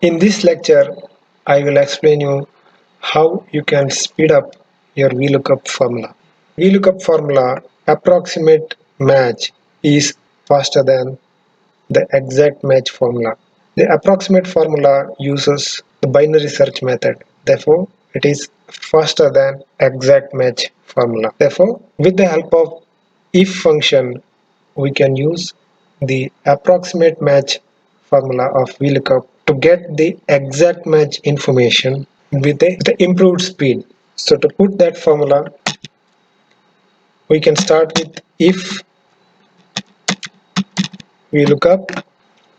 In this lecture, I will explain you how you can speed up your VLOOKUP formula. VLOOKUP formula approximate match is faster than the exact match formula. The approximate formula uses the binary search method. Therefore, it is faster than exact match formula. Therefore, with the help of if function, we can use the approximate match formula of VLOOKUP to get the exact match information with the improved speed. So to put that formula, we can start with if we look up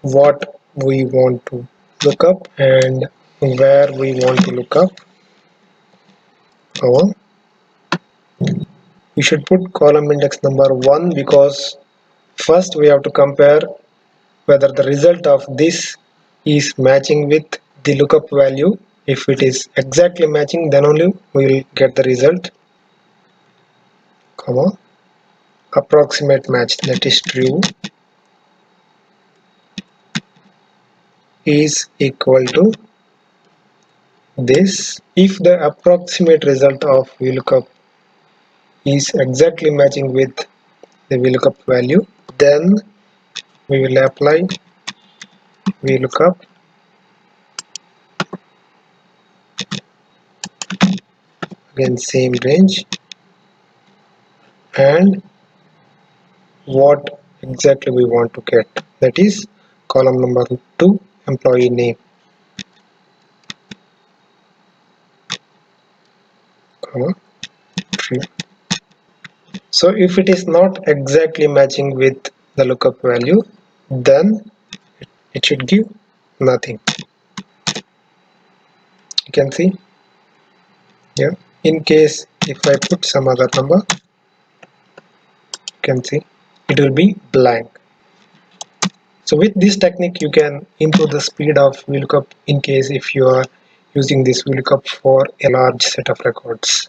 what we want to look up and where we want to look up. We should put column index number 1 because first we have to compare whether the result of this is matching with the lookup value. If it is exactly matching, then only we will get the result, comma, approximate match, that is true, is equal to this. If the approximate result of VLOOKUP is exactly matching with the VLOOKUP value, then we will apply VLOOKUP again same range and what exactly we want to get, that is column number 2, employee name, comma, true. So if it is not exactly matching with the lookup value, then it should give nothing. You can see here. In case if I put some other number, you can see it will be blank. So with this technique you can improve the speed of VLOOKUP in case if you are using this VLOOKUP for a large set of records.